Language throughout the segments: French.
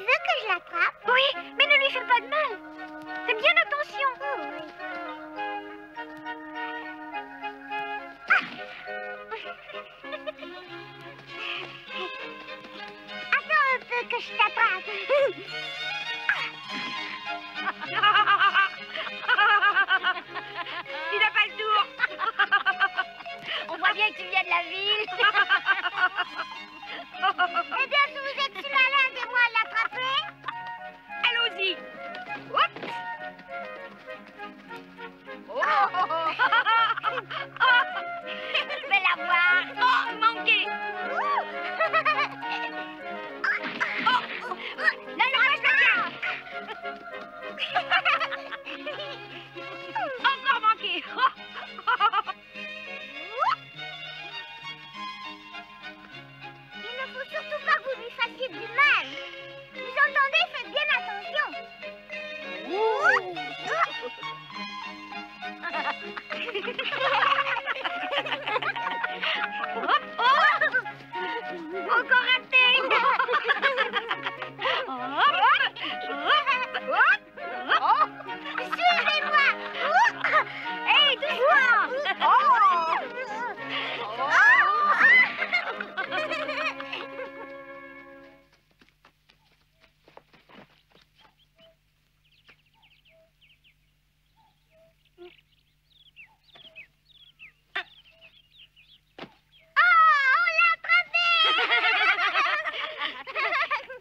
veux que je l'attrape? Oui, mais ne lui fais pas de mal. Fais bien attention. Oh, oui. Attends un peu que je t'attrape. Tu n'as pas le tour. On voit bien que tu viens de la ville. Eh bien, si vous êtes si malin, aidez-moi à l'attraper. Allons-y. Hop. Oh. Je vais la voir. Oh, manqué. Non, non, je la tiens. Encore manqué. Il ne faut surtout pas que vous lui fassiez du mal. Vous entendez? Faites bien attention. Encore raté. Suivez-moi. Hey, doucement.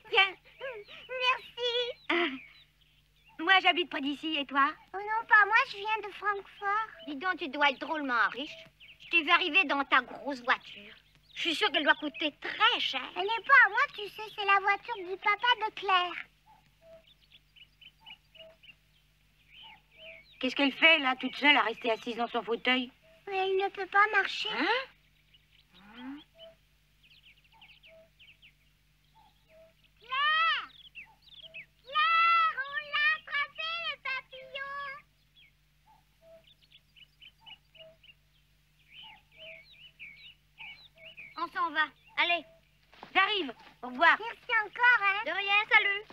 Tiens, Merci. moi j'habite près d'ici et toi? Oh non, pas moi, je viens de Francfort. Dis donc, tu dois être drôlement riche. Je t'ai vu arriver dans ta grosse voiture. Je suis sûre qu'elle doit coûter très cher. Elle n'est pas à moi, tu sais, c'est la voiture du papa de Claire. Qu'est-ce qu'elle fait là, toute seule, à rester assise dans son fauteuil? Elle ne peut pas marcher. Hein? Claire! Claire, on l'a attrapé, le papillon! On s'en va. Allez. J'arrive. Au revoir. Merci encore, hein? De rien, salut.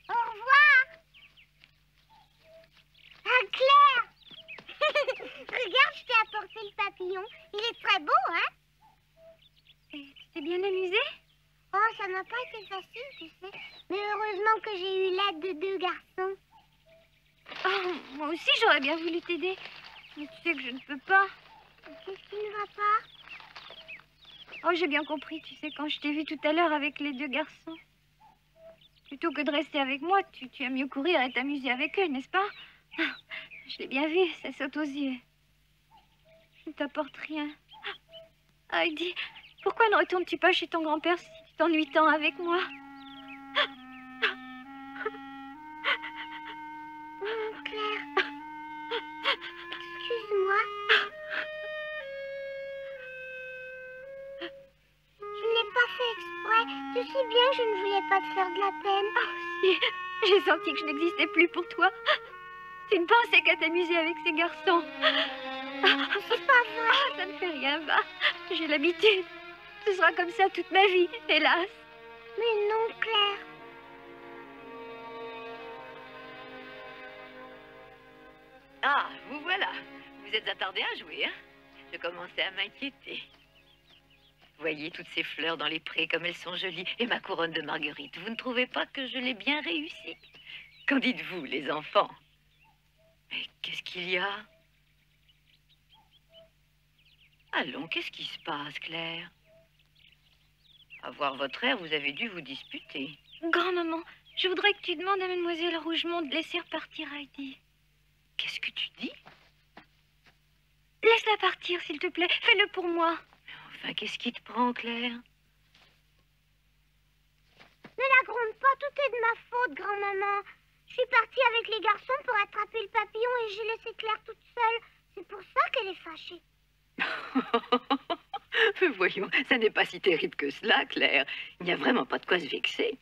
Au revoir! Ah, Claire! Regarde, je t'ai apporté le papillon. Il est très beau, hein? Tu t'es bien amusée? Oh, ça n'a pas été facile, tu sais. Mais heureusement que j'ai eu l'aide de 2 garçons. Oh, moi aussi j'aurais bien voulu t'aider. Mais tu sais que je ne peux pas. Qu'est-ce qui ne va pas? Oh, j'ai bien compris, tu sais, quand je t'ai vu tout à l'heure avec les 2 garçons. Plutôt que de rester avec moi, tu as mieux courir et t'amuser avec eux, n'est-ce pas? Je l'ai bien vu, ça saute aux yeux. Je ne t'apporte rien. Ah, Heidi, pourquoi ne retournes-tu pas chez ton grand-père si tu t'ennuies tant avec moi? Claire. Excuse-moi. Je n'ai pas fait exprès. Tu sais bien que je ne voulais pas te faire de la peine. Si, j'ai senti que je n'existais plus pour toi. Tu ne pensais qu'à t'amuser avec ces garçons. C'est pas vrai. Ah, ça ne fait rien, va. J'ai l'habitude. Ce sera comme ça toute ma vie, hélas. Mais non, Claire. Ah, vous voilà. Vous êtes attardé à jouer, hein? Je commençais à m'inquiéter. Voyez toutes ces fleurs dans les prés, comme elles sont jolies. Et ma couronne de marguerite, vous ne trouvez pas que je l'ai bien réussi? Qu'en dites-vous, les enfants? Mais qu'est-ce qu'il y a? Allons, qu'est-ce qui se passe, Claire? À voir votre air, vous avez dû vous disputer. Grand-maman, je voudrais que tu demandes à Mademoiselle Rougemont de laisser repartir Heidi. Qu'est-ce que tu dis? Laisse-la partir, s'il te plaît. Fais-le pour moi. Enfin, qu'est-ce qui te prend, Claire? Ne la gronde pas, tout est de ma faute, grand-maman. Je suis partie avec les garçons pour attraper le papillon et j'ai laissé Claire toute seule. C'est pour ça qu'elle est fâchée. Voyons, ça n'est pas si terrible que cela, Claire. Il n'y a vraiment pas de quoi se vexer.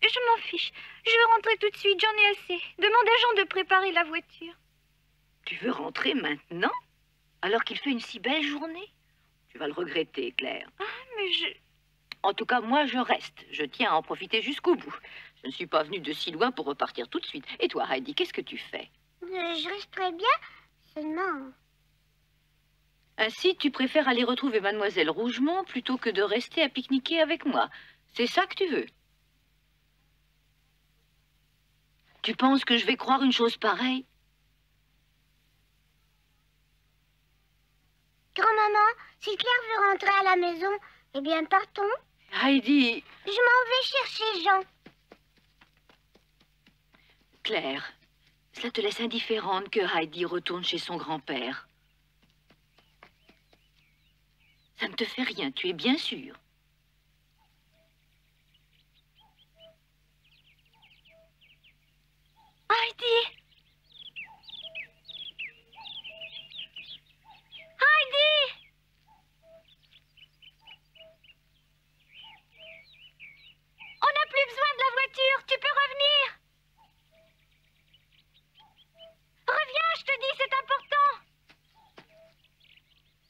Je m'en fiche. Je veux rentrer tout de suite, j'en ai assez. Demande à Jean de préparer la voiture. Tu veux rentrer maintenant? Alors qu'il fait une si belle journée? Tu vas le regretter, Claire. Ah, mais je... En tout cas, moi, je reste. Je tiens à en profiter jusqu'au bout. Je ne suis pas venue de si loin pour repartir tout de suite. Et toi, Heidi, qu'est-ce que tu fais? Je reste très bien, seulement... Ainsi, tu préfères aller retrouver Mademoiselle Rougemont plutôt que de rester à pique-niquer avec moi. C'est ça que tu veux? Tu penses que je vais croire une chose pareille? Grand-maman, si Claire veut rentrer à la maison, eh bien partons. Heidi... Je m'en vais chercher Jean. Claire, cela te laisse indifférente que Heidi retourne chez son grand-père. Ça ne te fait rien, tu es bien sûre. Heidi! Heidi! On n'a plus besoin de la voiture, tu peux revenir. Reviens, je te dis, c'est important.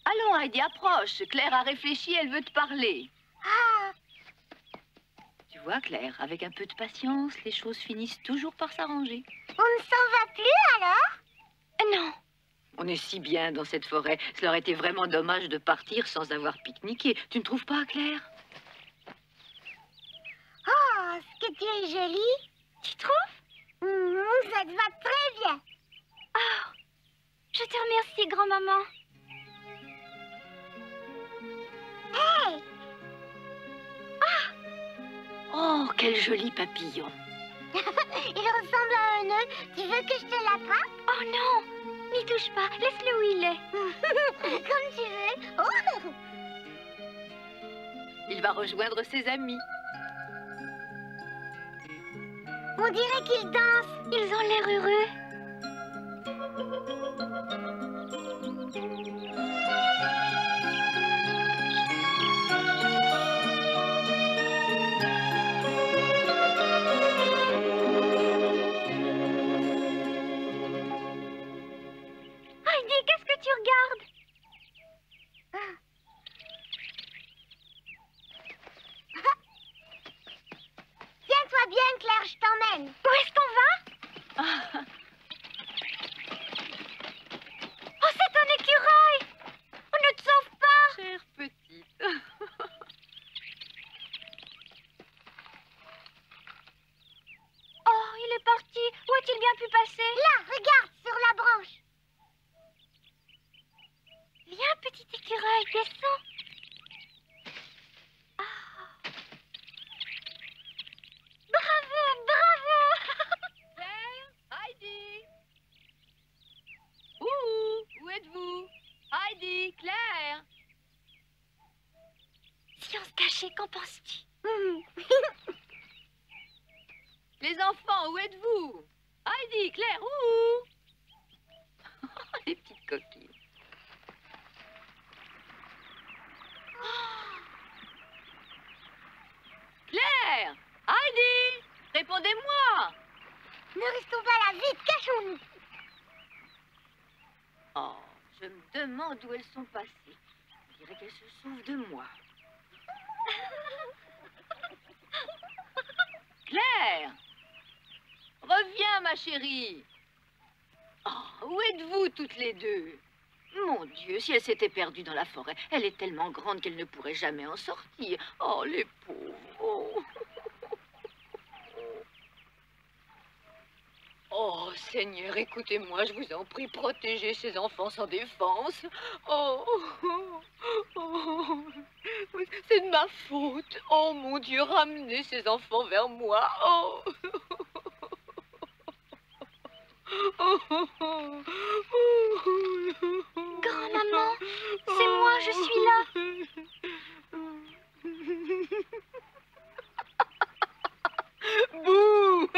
Allons, Heidi, approche. Claire a réfléchi, elle veut te parler. Ah, Tu vois, Claire, avec un peu de patience, les choses finissent toujours par s'arranger. on ne s'en va plus alors? Non. On est si bien dans cette forêt. Cela aurait été vraiment dommage de partir sans avoir pique-niqué. Tu ne trouves pas, Claire? Oh, ce que tu es jolie. Tu trouves? Ça te va très bien. Oh, je te remercie, grand-maman. Hey, Oh, quel joli papillon. il ressemble à un œuf. Tu veux que je te l'attrape? Oh non, n'y touche pas, laisse-le où il est. Comme tu veux. Oh. Il va rejoindre ses amis. On dirait qu'ils dansent. Ils ont l'air heureux. Heidi, qu'est-ce que tu regardes? Tiens-toi bien, Claire, je t'emmène. Où est-ce qu'on va? Ah, Oh, c'est un écureuil! On ne te sauve pas! chère petite. Oh, il est parti. Où a-t-il bien pu passer? Là, regarde, sur la branche. Viens, petit écureuil, descends. Ah. Bravo, bravo! Claire, Heidi. Où êtes-vous? Heidi, Claire. Si on se cachait, qu'en penses-tu? Les enfants, où êtes-vous? Heidi, Claire, où? Les petites coquilles. Claire! Heidi! Répondez-moi! Ne restons pas là, vite, cachons-nous. Oh, je me demande où elles sont passées. Je dirais qu'elles se sauvent de moi. Claire! Reviens, ma chérie! Oh, où êtes-vous toutes les deux? Mon Dieu, si elle s'était perdue dans la forêt, elle est tellement grande qu'elle ne pourrait jamais en sortir. Oh, les pauvres! Oh. Oh, Seigneur, écoutez-moi, je vous en prie, protégez ces enfants sans défense. Oh, c'est de ma faute. Oh, mon Dieu, ramenez ces enfants vers moi. Oh. Grand-maman, c'est moi, je suis là. Bouh!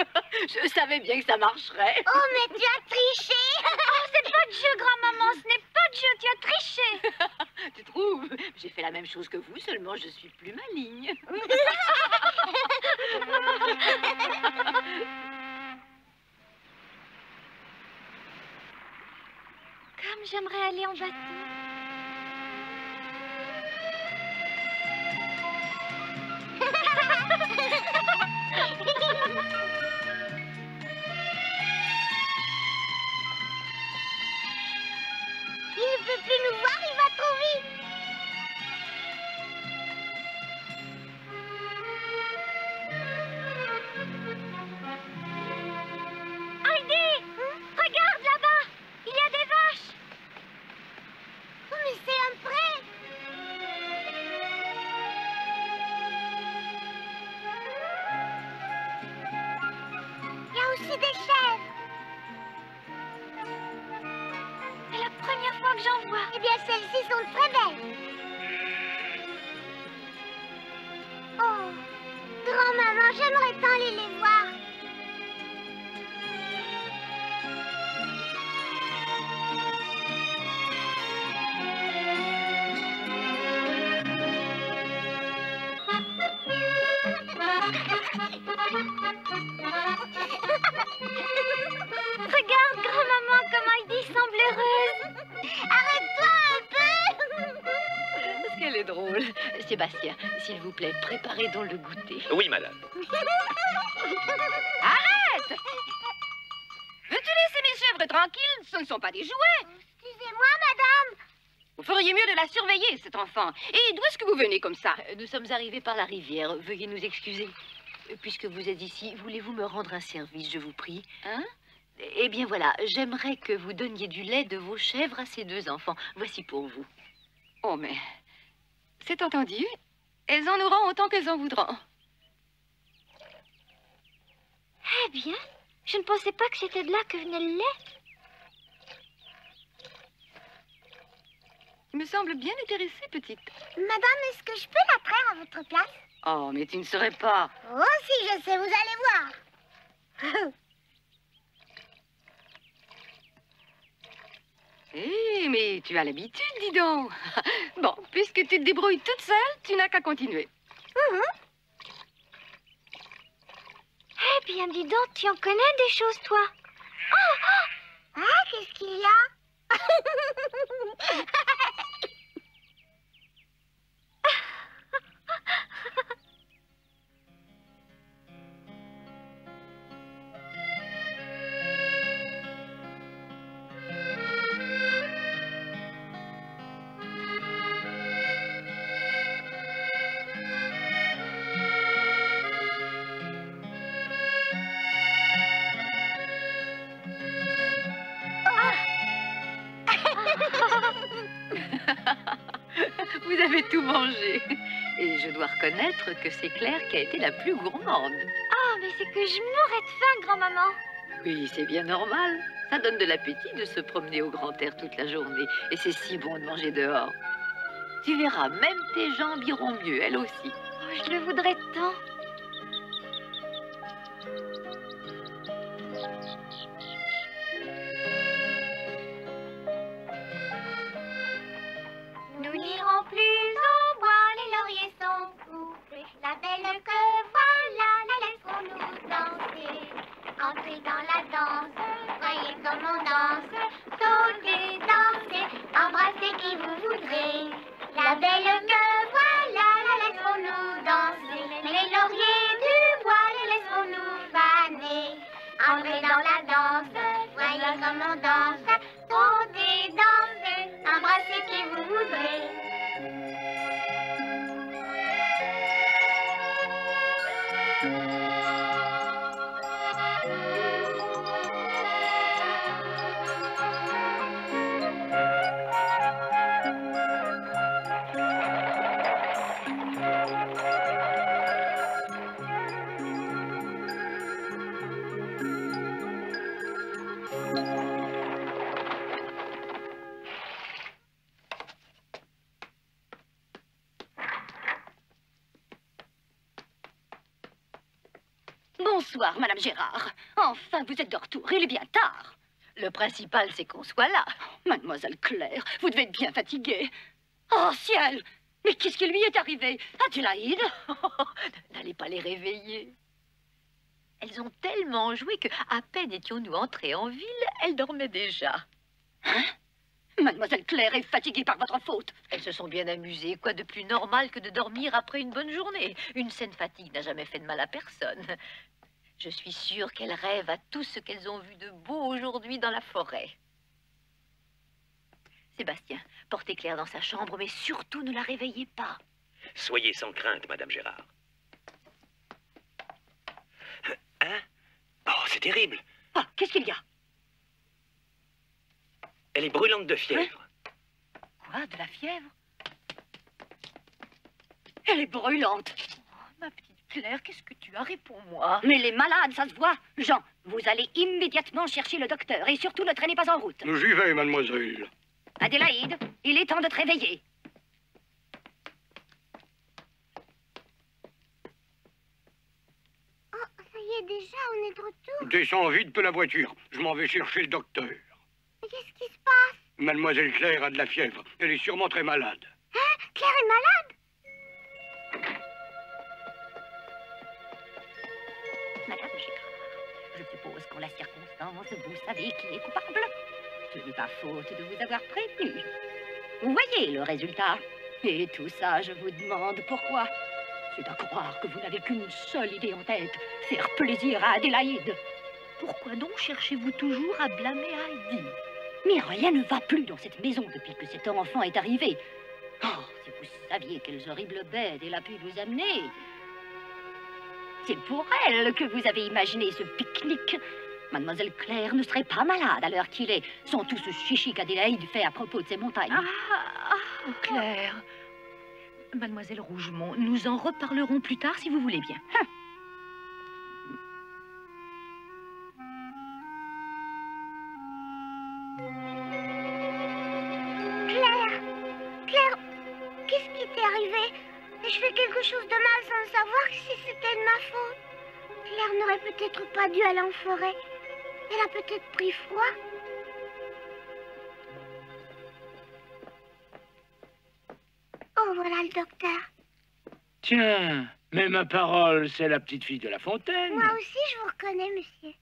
Je savais bien que ça marcherait. Oh, mais tu as triché. Oh, c'est pas de jeu, grand-maman, ce n'est pas de jeu, tu as triché. Tu trouves? J'ai fait la même chose que vous, seulement je suis plus maligne. Comme j'aimerais aller en bateau. aussi des chèvres. C'est la première fois que j'en vois. Eh bien, celles-ci sont très belles. Oh, grand-maman, j'aimerais tant aller les voir. Regarde, grand-maman, comment Heidi semble heureuse. Arrête-toi un peu. Parce qu'elle est drôle. Sébastien, s'il vous plaît, préparez donc le goûter. Oui, madame. Arrête! Veux-tu laisser mes chèvres tranquilles? Ce ne sont pas des jouets. Excusez-moi, madame. Vous feriez mieux de la surveiller, cette enfant. Et d'où est-ce que vous venez comme ça? Nous sommes arrivés par la rivière. Veuillez nous excuser. Puisque vous êtes ici, voulez-vous me rendre un service, je vous prie? Hein? Eh bien voilà, j'aimerais que vous donniez du lait de vos chèvres à ces deux enfants. Voici pour vous. Oh, mais... c'est entendu. Elles en auront autant qu'elles en voudront. Eh bien, je ne pensais pas que c'était de là que venait le lait. Tu me sembles bien intéressée, petite. Madame, est-ce que je peux la traire à votre place? Oh, mais tu ne saurais pas. Oh, si, je sais, vous allez voir. Eh, mais tu as l'habitude, dis donc. Bon, puisque tu te débrouilles toute seule, tu n'as qu'à continuer. Eh bien, dis donc, tu en connais des choses, toi. Ah, qu'est-ce qu'il y a? Vous avez tout mangé. Et je dois reconnaître que c'est Claire qui a été la plus gourmande. Ah, mais c'est que je mourrais de faim, grand-maman. Oui, c'est bien normal. Ça donne de l'appétit de se promener au grand air toute la journée. Et c'est si bon de manger dehors. Tu verras, même tes jambes iront mieux, elles aussi. Oh, je le voudrais tant. Nous n'irons plus au bois, les lauriers sont coupés. La belle que voilà, la laisserons-nous danser. Entrez dans la danse, voyez comme on danse. Sautez, dansez, embrassez qui vous voudrez. La belle que voilà, la laisserons-nous danser. Les lauriers du bois, les laisserons-nous faner. Entrez dans la danse, voyez comme on danse. Sautez, dansez, embrassez qui vous voudrez. Bonsoir, Madame Gérard. Enfin, vous êtes de retour. Il est bien tard. Le principal, c'est qu'on soit là. Mademoiselle Claire, vous devez être bien fatiguée. Oh, ciel! Mais qu'est-ce qui lui est arrivé? Adélaïde? N'allez pas les réveiller. Elles ont tellement joué que, à peine étions-nous entrés en ville, elles dormaient déjà. Hein? Mademoiselle Claire est fatiguée par votre faute. Elles se sont bien amusées. Quoi de plus normal que de dormir après une bonne journée? Une saine fatigue n'a jamais fait de mal à personne. Je suis sûre qu'elles rêvent à tout ce qu'elles ont vu de beau aujourd'hui dans la forêt. Sébastien, portez Claire dans sa chambre, mais surtout ne la réveillez pas. Soyez sans crainte, Madame Gérard. Hein? Oh, c'est terrible. Ah, qu'est-ce qu'il y a? Elle est brûlante de fièvre. Quoi, de la fièvre? Elle est brûlante. Oh, ma petite Claire, qu'est-ce que tu as? Réponds-moi. Mais les malades, ça se voit. Jean, vous allez immédiatement chercher le docteur et surtout ne traînez pas en route. J'y vais, mademoiselle. Adélaïde, il est temps de te réveiller. Oh, ça y est, déjà, on est de retour. Descends vite de la voiture. Je m'en vais chercher le docteur. Mais qu'est-ce qui se passe? Mademoiselle Claire a de la fièvre. Elle est sûrement très malade. Hein? Claire est malade? Madame Gérard, je suppose qu'en la circonstance, vous savez qui est coupable. Ce n'est pas faute de vous avoir prévenu. Vous voyez le résultat. Et tout ça, je vous demande pourquoi. C'est à croire que vous n'avez qu'une seule idée en tête, faire plaisir à Adélaïde. Pourquoi donc cherchez-vous toujours à blâmer Heidi? Mais rien ne va plus dans cette maison depuis que cet enfant est arrivé. Oh, si vous saviez quelles horribles bêtes elle a pu vous amener. C'est pour elle que vous avez imaginé ce pique-nique. Mademoiselle Claire ne serait pas malade à l'heure qu'il est, sans tout ce chichi qu'Adélaïde fait à propos de ces montagnes. Oh, Claire. Mademoiselle Rougemont, nous en reparlerons plus tard si vous voulez bien. Claire, qu'est-ce qui t'est arrivé? Ai-je fait quelque chose de mal sans le savoir si c'était de ma faute? Claire n'aurait peut-être pas dû aller en forêt. Elle a peut-être pris froid. Oh, voilà le docteur. Tiens, mais ma parole, c'est la petite fille de La Fontaine. Moi aussi, je vous reconnais, monsieur.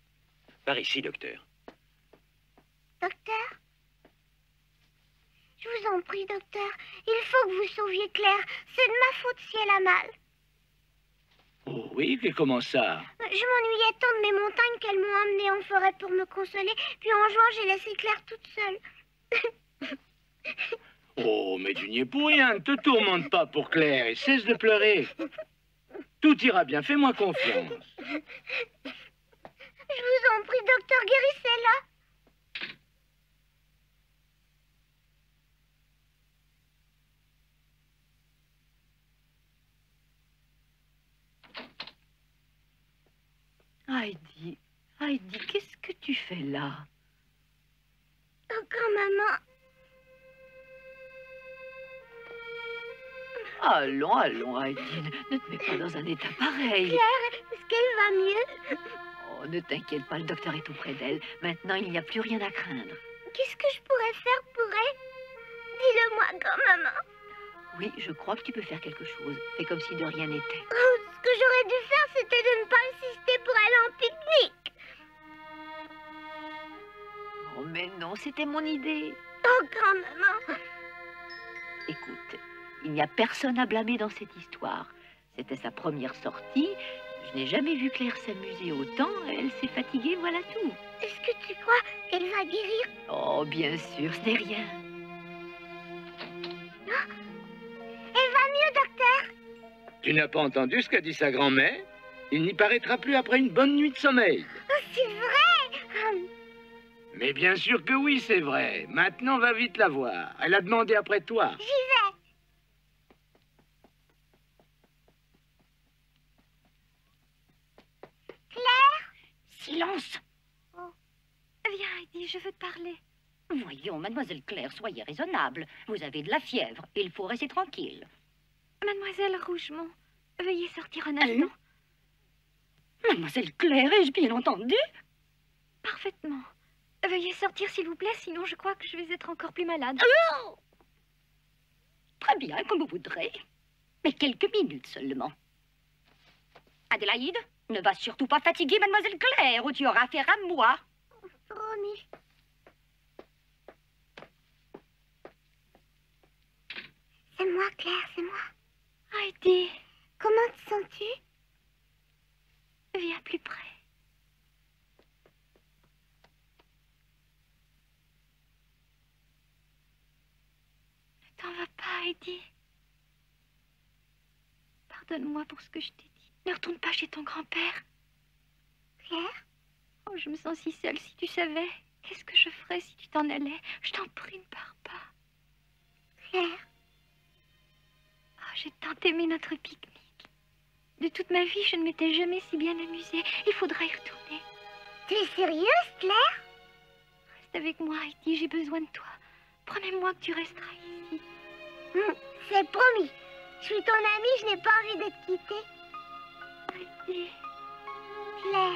Par ici, docteur. Docteur? Je vous en prie, docteur. Il faut que vous sauviez Claire. C'est de ma faute si elle a mal. Oh oui, mais comment ça? Je m'ennuyais tant de mes montagnes qu'elles m'ont emmenée en forêt pour me consoler. Puis en jouant, j'ai laissé Claire toute seule. Oh, mais tu n'y es pour rien. Ne te tourmente pas pour Claire et cesse de pleurer. Tout ira bien, fais-moi confiance. Je vous en prie, docteur, guérissez-la. Heidi, qu'est-ce que tu fais là? Oh, grand-maman. Allons, Heidi, ne te mets pas dans un état pareil. Claire, est-ce qu'elle va mieux? Oh, ne t'inquiète pas, le docteur est auprès d'elle. Maintenant, il n'y a plus rien à craindre. Qu'est-ce que je pourrais faire pour elle? Dis-le-moi, grand-maman. Oui, je crois que tu peux faire quelque chose. Fais comme si de rien n'était. Oh, ce que j'aurais dû faire, c'était de ne pas insister pour aller en pique-nique. Oh, mais non, c'était mon idée. Oh, grand-maman. Écoute, il n'y a personne à blâmer dans cette histoire. C'était sa première sortie. Je n'ai jamais vu Claire s'amuser autant. Elle s'est fatiguée, voilà tout. Est-ce que tu crois qu'elle va guérir? Oh, bien sûr, ce n'est rien. Elle va mieux, docteur? Tu n'as pas entendu ce qu'a dit sa grand-mère? Il n'y paraîtra plus après une bonne nuit de sommeil. Oh, c'est vrai? Mais bien sûr que oui, c'est vrai. Maintenant, va vite la voir. Elle a demandé après toi. J'y vais. Claire? Silence! Viens, Heidi, je veux te parler. Voyons, mademoiselle Claire, soyez raisonnable. Vous avez de la fièvre. Il faut rester tranquille. Mademoiselle Rougemont, veuillez sortir un instant. Mademoiselle Claire, ai-je bien entendu? Parfaitement. Veuillez sortir, s'il vous plaît, sinon je crois que je vais être encore plus malade. Oh! Très bien, comme vous voudrez. Mais quelques minutes seulement. Adélaïde, ne va surtout pas fatiguer mademoiselle Claire, ou tu auras affaire à moi. Promis. C'est moi, Claire, c'est moi. Heidi, Comment te sens-tu? viens plus près. Ne t'en va pas, Heidi. Pardonne-moi pour ce que je t'ai dit. Ne retourne pas chez ton grand-père. Claire? Oh, je me sens si seule. Si tu savais, qu'est-ce que je ferais si tu t'en allais? Je t'en prie, ne pars pas. Claire? Oh, j'ai tant aimé notre pique-nique. De toute ma vie, je ne m'étais jamais si bien amusée. Il faudra y retourner. Tu es sérieuse, Claire? Reste avec moi, Heidi, j'ai besoin de toi. Promets-moi que tu resteras ici. C'est promis. Je suis ton amie, je n'ai pas envie de te quitter. Heidi. Claire.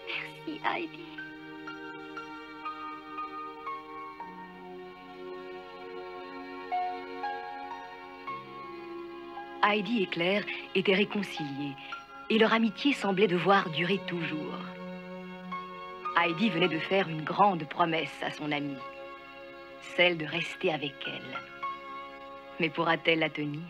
Merci, Heidi. Heidi et Claire étaient réconciliées et leur amitié semblait devoir durer toujours. Heidi venait de faire une grande promesse à son amie, celle de rester avec elle. Mais pourra-t-elle la tenir ?